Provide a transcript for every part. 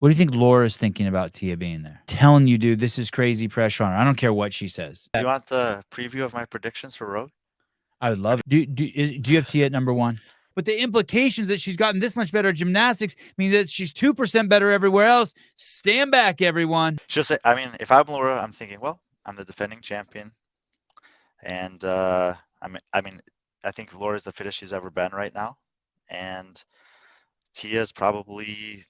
What do you think Laura's thinking about Tia being there? Telling you, dude, this is crazy pressure on her. I don't care what she says. Do you want the preview of my predictions for Rogue? I would love it. Do you have Tia at number 1? But the implications that she's gotten this much better at gymnastics mean that she's 2% better everywhere else. Stand back, everyone. She'll say, I mean, if I'm Laura, I'm thinking, well, I'm the defending champion. And I think Laura's the fittest she's ever been right now. And Tia's probably,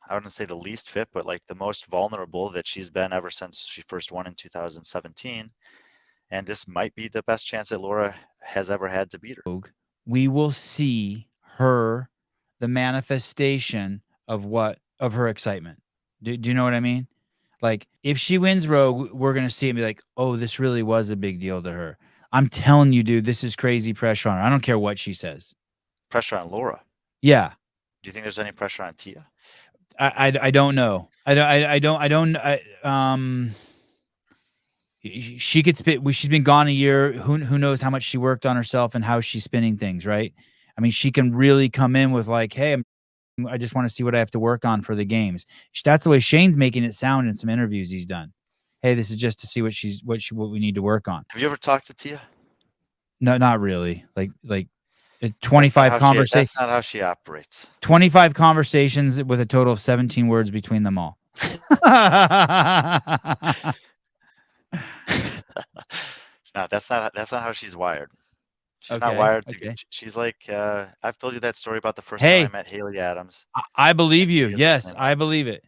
I wouldn't say the least fit, but like the most vulnerable that she's been ever since she first won in 2017. And this might be the best chance that Laura has ever had to beat her. We will see her, the manifestation of her excitement. Do you know what I mean? Like, if she wins Rogue, we're going to see it and be like, oh, this really was a big deal to her. I'm telling you, dude, this is crazy pressure on her. I don't care what she says. Pressure on Laura. Yeah. Do you think there's any pressure on Tia? I don't know. She could spit. She's been gone a year. Who knows how much she worked on herself and how she's spinning things, right? I mean, she can really come in with like, hey, I just want to see what I have to work on for the games. That's the way Shane's making it sound in some interviews he's done. Hey, this is just to see what we need to work on. Have you ever talked to Tia? No, not really. Like 25 conversations. That's not how she operates. 25 conversations with a total of 17 words between them all. No, that's not how she's wired. She's not wired to. She's like, I've told you that story about the first time I met Haley Adams. I believe you. Yes, I believe it.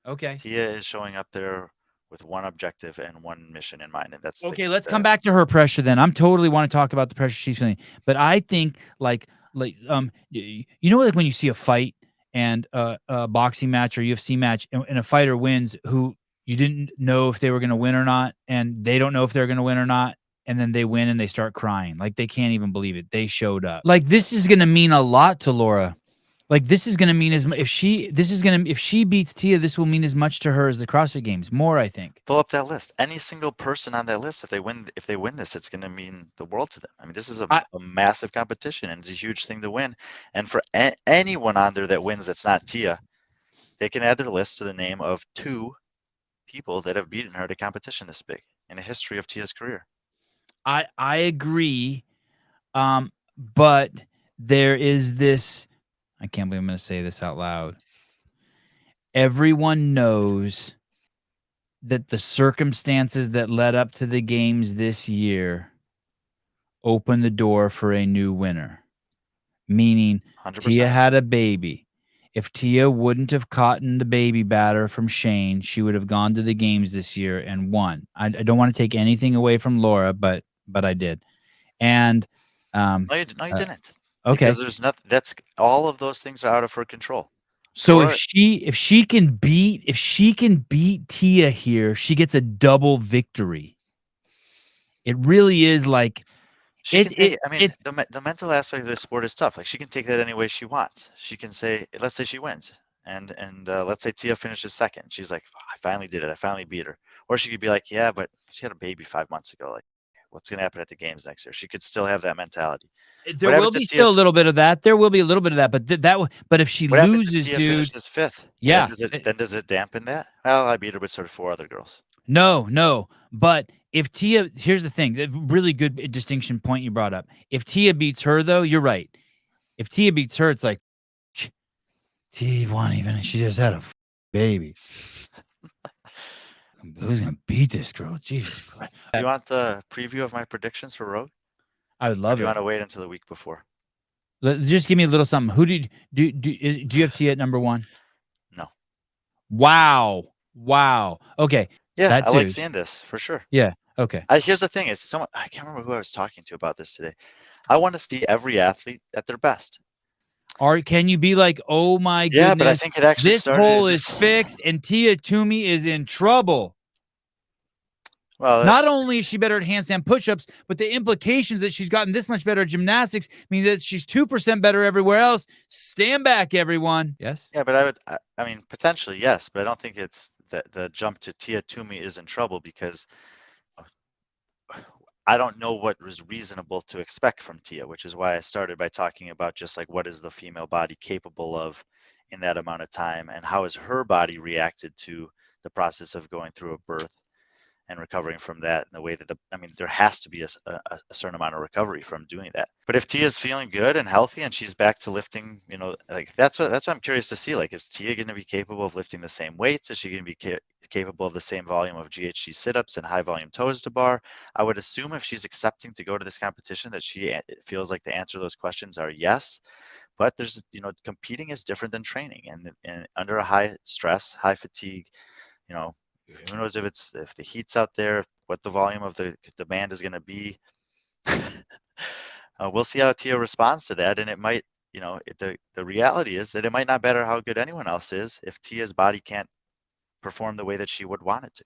Okay. Tia is showing up there with one objective and one mission in mind, and that's okay. Let's come back to her pressure then. I'm totally want to talk about the pressure she's feeling, but I think like you know, like when you see a fight and a boxing match or UFC match, and a fighter wins who you didn't know if they were going to win or not, and they don't know if they're going to win or not, and then they win and they start crying like they can't even believe it. They showed up. Like, this is going to mean a lot to Laura. Like, this is going to mean if she beats Tia, this will mean as much to her as the CrossFit Games. More, I think. Pull up that list. Any single person on that list, if they win this, it's going to mean the world to them. I mean, this is a massive competition, and it's a huge thing to win. And for anyone on there that wins that's not Tia, they can add their list to the name of 2 people that have beaten her at a competition this big in the history of Tia's career. I agree, but there is this. I can't believe I'm going to say this out loud. Everyone knows that the circumstances that led up to the games this year opened the door for a new winner, meaning 100%. Tia had a baby. If Tia wouldn't have caught the baby batter from Shane, she would have gone to the games this year and won. I don't want to take anything away from Laura, but I did. And no, you didn't. Okay. Because there's nothing. That's all of those things are out of her control. So Laura, if she can beat Tia here, she gets a double victory. It really is like. The mental aspect of this sport is tough. Like, she can take that any way she wants. She can say, let's say she wins, and let's say Tia finishes second. She's like, I finally did it. I finally beat her. Or she could be like, yeah, but she had a baby 5 months ago. Like, what's going to happen at the games next year? She could still have that mentality. There will be still a little bit of that. There will be a little bit of that, but if she loses, dude, finishes 5th. Yeah. Then does it dampen that? Well, I beat her with sort of 4 other girls. No, but if Tia, here's the thing, the really good distinction point you brought up. If Tia beats her, though, you're right. If Tia beats her, it's like, Tia won even. She just had a baby. Who's going to beat this girl? Jesus Christ. Do you want the preview of my predictions for Rogue? I would love it. Do you want to wait until the week before? Just give me a little something. Who do you have Tia at number 1? No. Wow. Okay. Yeah, I like seeing this for sure. Yeah. Okay. Here's the thing: is I can't remember who I was talking to about this today. I want to see every athlete at their best. Or can you be like, oh my goodness? Yeah, but I think it actually this hole is fixed, and Tia Toomey is in trouble. Well, not only is she better at handstand push-ups, but the implications that she's gotten this much better at gymnastics mean that she's 2% better everywhere else. Stand back, everyone. Yes. Yeah, but I mean, potentially yes, but I don't think it's the jump to Tia Toomey is in trouble because I don't know what was reasonable to expect from Tia, which is why I started by talking about just like what is the female body capable of in that amount of time, and how has her body reacted to the process of going through a birth and recovering from that in the way that there has to be a certain amount of recovery from doing that. But if Tia's feeling good and healthy and she's back to lifting, like that's what I'm curious to see. Like, is Tia going to be capable of lifting the same weights? Is she going to be capable of the same volume of GHC sit-ups and high volume toes to bar? I would assume if she's accepting to go to this competition that she feels like the answer to those questions are yes. But there's, competing is different than training, and under a high stress, high fatigue, who knows if the heat's out there, what the volume of the demand is going to be. We'll see how Tia responds to that, and it might, the reality is that it might not matter how good anyone else is if Tia's body can't perform the way that she would want it to.